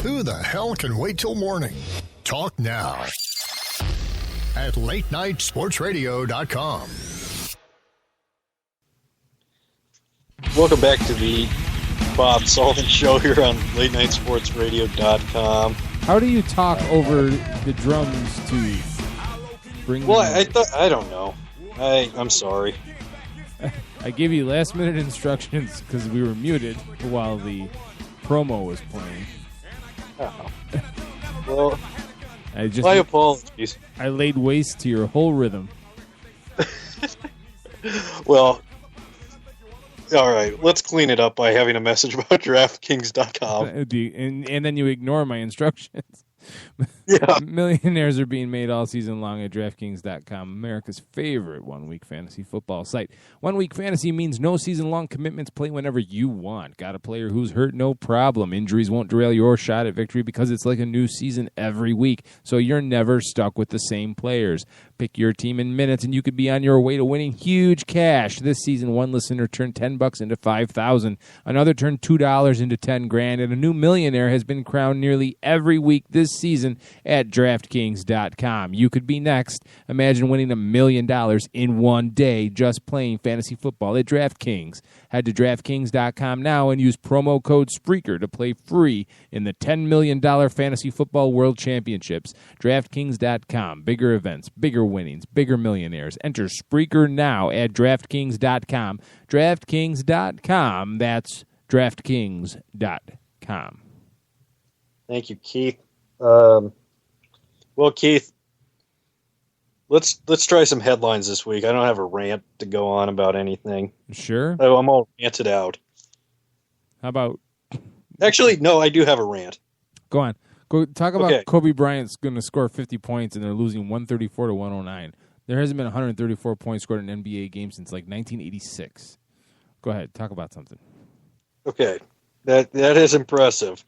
Who the hell can wait till morning? Talk now at latenightsportsradio.com. Welcome back to the Bob Sullivan Show here on latenightsportsradio.com. How do you talk over the drums to bring? Well, I don't know. I'm sorry. I gave you last-minute instructions because we were muted while the promo was playing. Oh. Well, my apologies. I laid waste to your whole rhythm. Well, all right. Let's clean it up by having a message about DraftKings.com. And then you ignore my instructions. Yeah. Millionaires are being made all season long at DraftKings.com, America's favorite one-week fantasy football site. One-week fantasy means no season-long commitments. Play whenever you want. Got a player who's hurt? No problem. Injuries won't derail your shot at victory because it's like a new season every week, so you're never stuck with the same players. Pick your team in minutes, and you could be on your way to winning huge cash. This season, one listener turned $10 into $5,000. Another turned $2 into $10,000, and a new millionaire has been crowned nearly every week this season at DraftKings.com. You could be next. Imagine winning $1 million in one day just playing fantasy football at DraftKings. Head to DraftKings.com now and use promo code Spreaker to play free in the $10 million Fantasy Football World Championships. DraftKings.com. Bigger events, bigger winnings, bigger millionaires. Enter Spreaker now at DraftKings.com. DraftKings.com. That's DraftKings.com. Thank you, Keith. Well, Keith, let's try some headlines this week. I don't have a rant to go on about anything. Sure. I'm all ranted out. How about... Actually, no, I do have a rant. Go on. Go talk about Kobe Bryant's going to score 50 points and they're losing 134 to 109. There hasn't been 134 points scored in an NBA game since like 1986. Go ahead. Talk about something. Okay. That is impressive.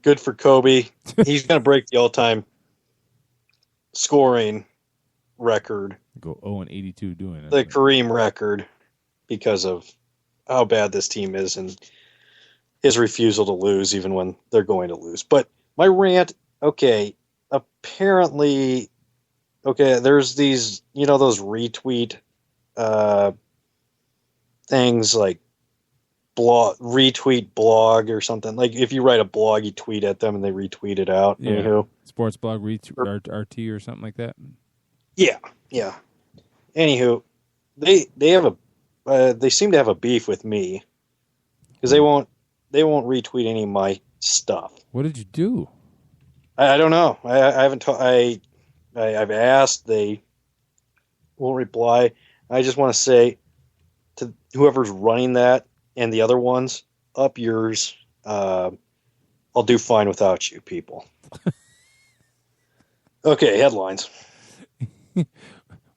Good for Kobe. He's going to break the all-time scoring record. Go 0-82 doing it. The Kareem record because of how bad this team is and his refusal to lose even when they're going to lose. But my rant, apparently, there's these, those retweet things like retweet blog or something. Like if you write a blog, you tweet at them and they retweet it out. Yeah. Anywho. Sports blog RT or something like that. Yeah. Anywho, they have they seem to have a beef with me because they won't retweet any of my stuff. What did you do? I don't know. I haven't. I've asked. They won't reply. I just want to say to whoever's running that and the other ones, up yours. I'll do fine without you, people. Okay, headlines.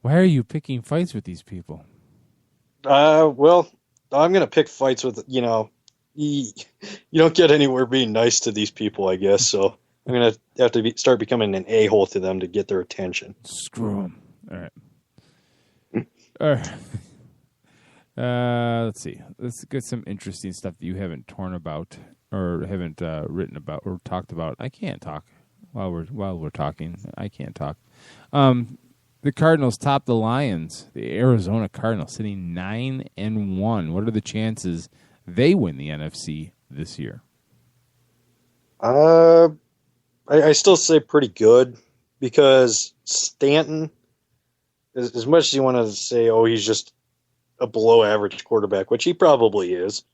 Why are you picking fights with these people? Well, I'm going to pick fights with, you don't get anywhere being nice to these people, I guess. So I'm going to have to start becoming an a-hole to them to get their attention. Screw them. All right. Let's see. Let's get some interesting stuff that you haven't torn about or haven't written about or talked about. I can't talk while we're talking. I can't talk. The Cardinals top the Lions. The Arizona Cardinals sitting 9-1. What are the chances they win the NFC this year? I still say pretty good because Stanton, as much as you want to say, he's just a below-average quarterback, which he probably is,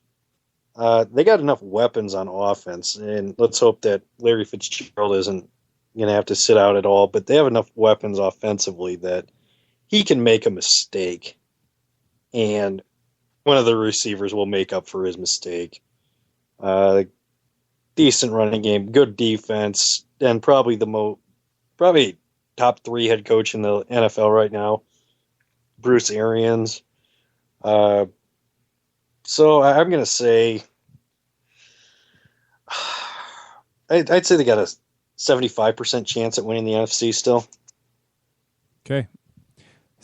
they got enough weapons on offense, and let's hope that Larry Fitzgerald isn't going to have to sit out at all, but they have enough weapons offensively that he can make a mistake, and one of the receivers will make up for his mistake. Decent running game, good defense, and probably top 3 head coach in the NFL right now, Bruce Arians. So I'm going to say, I'd say they got a 75% chance at winning the NFC still. Okay.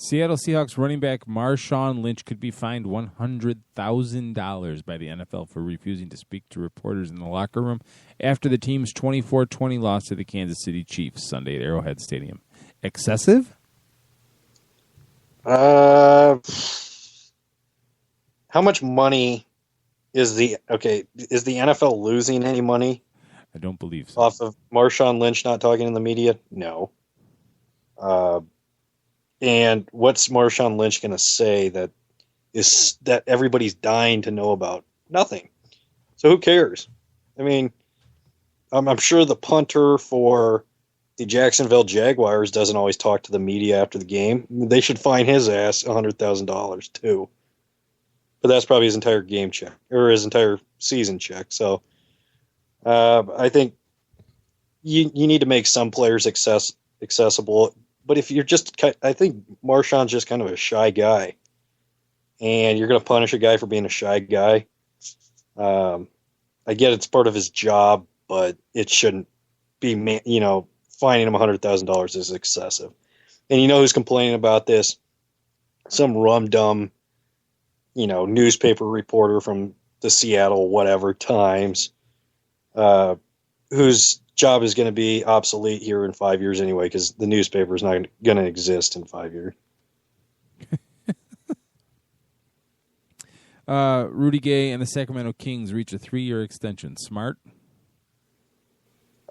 Seattle Seahawks running back Marshawn Lynch could be fined $100,000 by the NFL for refusing to speak to reporters in the locker room after the team's 24-20 loss to the Kansas City Chiefs Sunday at Arrowhead Stadium. Excessive? How much money is the NFL losing any money? I don't believe so. Off of Marshawn Lynch not talking in the media? No. And what's Marshawn Lynch going to say that everybody's dying to know about? Nothing. So who cares? I mean, I'm sure the punter for the Jacksonville Jaguars doesn't always talk to the media after the game. They should fine his ass $100,000 too. But that's probably his entire game check or his entire season check. So I think you need to make some players accessible. But if you're I think Marshawn's just kind of a shy guy, and you're going to punish a guy for being a shy guy. I get it's part of his job, but it shouldn't be, fining him $100,000 is excessive. And you know who's complaining about this? Some rum-dum, newspaper reporter from the Seattle Times, whose job is going to be obsolete here in 5 years anyway, because the newspaper is not going to exist in 5 years. Rudy Gay and the Sacramento Kings reach a 3-year extension. Smart?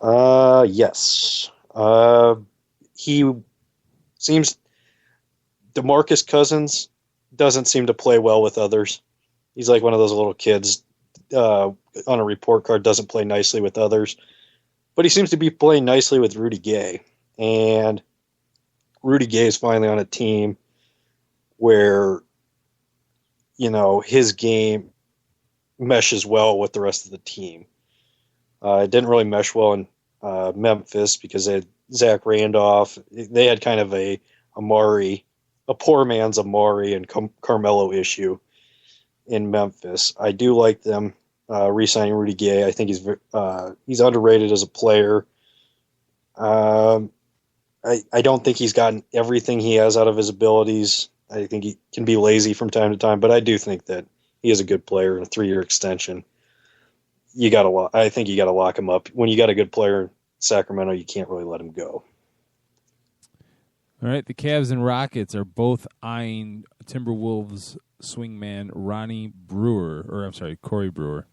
Yes. He seems DeMarcus Cousins doesn't seem to play well with others. He's like one of those little kids on a report card, doesn't play nicely with others. But he seems to be playing nicely with Rudy Gay. And Rudy Gay is finally on a team where, his game meshes well with the rest of the team. It didn't really mesh well in Memphis because they had Zach Randolph. They had kind of a poor man's Amari and Carmelo issue in Memphis. I do like them re-signing Rudy Gay. I think he's underrated as a player. I don't think he's gotten everything he has out of his abilities. I think he can be lazy from time to time, but I do think that he is a good player in a 3-year extension. I think you got to lock him up. When you got a good player in Sacramento, you can't really let him go. All right, the Cavs and Rockets are both eyeing Timberwolves swingman Corey Brewer,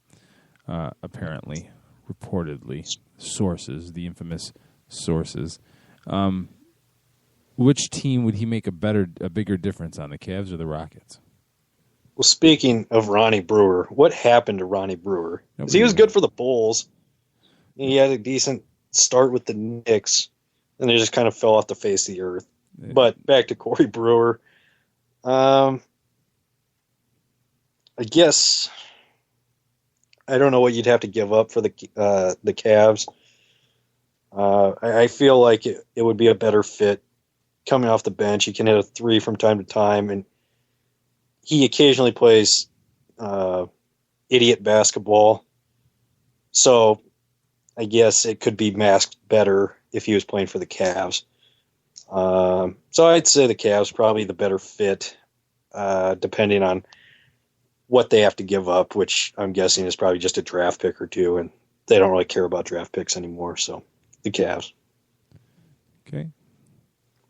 apparently, reportedly, sources, the infamous sources. Which team would he make a bigger difference on, the Cavs or the Rockets? Well, speaking of Ronnie Brewer, what happened to Ronnie Brewer? Because he was good for the Bulls. He had a decent start with the Knicks, and they just kind of fell off the face of the earth. Yeah. But back to Corey Brewer. I guess I don't know what you'd have to give up for the Cavs. I feel like it would be a better fit coming off the bench. He can hit a 3 from time to time, and he occasionally plays idiot basketball. So I guess it could be masked better if he was playing for the Cavs. So I'd say the Cavs probably the better fit, depending on what they have to give up, which I'm guessing is probably just a draft pick or two, and they don't really care about draft picks anymore. So the Cavs. Okay.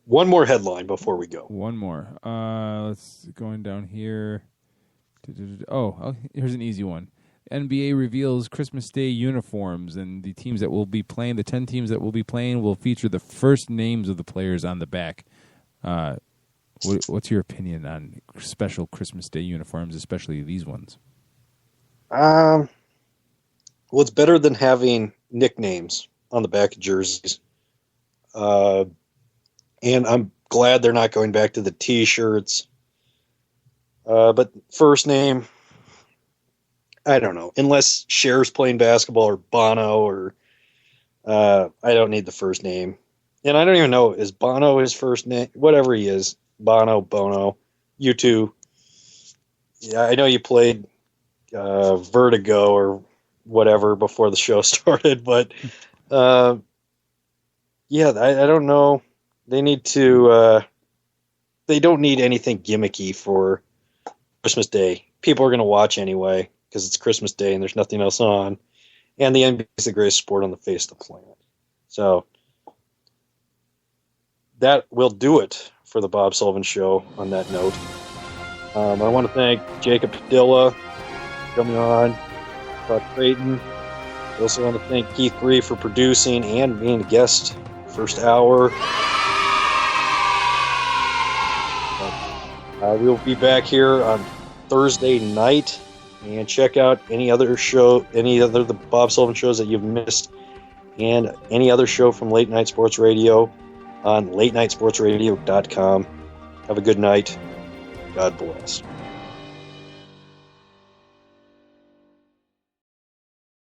One more headline before we go. One more. Let's going down here. Oh, here's an easy one. NBA reveals Christmas Day uniforms, and the teams that will be playing, the 10 teams that will be playing, will feature the first names of the players on the back. What's your opinion on special Christmas Day uniforms, especially these ones? Well, it's better than having nicknames on the back of jerseys. And I'm glad they're not going back to the T-shirts. But first name, I don't know. Unless Cher's playing basketball or Bono or I don't need the first name. And I don't even know, is Bono his first name? Whatever he is. Bono, you two. Yeah, I know you played Vertigo or whatever before the show started, but yeah, I don't know. They need to they don't need anything gimmicky for Christmas Day. People are going to watch anyway because it's Christmas Day and there's nothing else on. And the NBA is the greatest sport on the face of the planet. So that will do it for the Bob Sullivan Show on that note. I want to thank Jacob Padilla for coming on, Buck Creighton. I also want to thank Keith Bree for producing and being a guest first hour. We'll be back here on Thursday night, and check out any other the Bob Sullivan shows that you've missed, and any other show from Late Night Sports Radio on latenightsportsradio.com. Have a good night. God bless.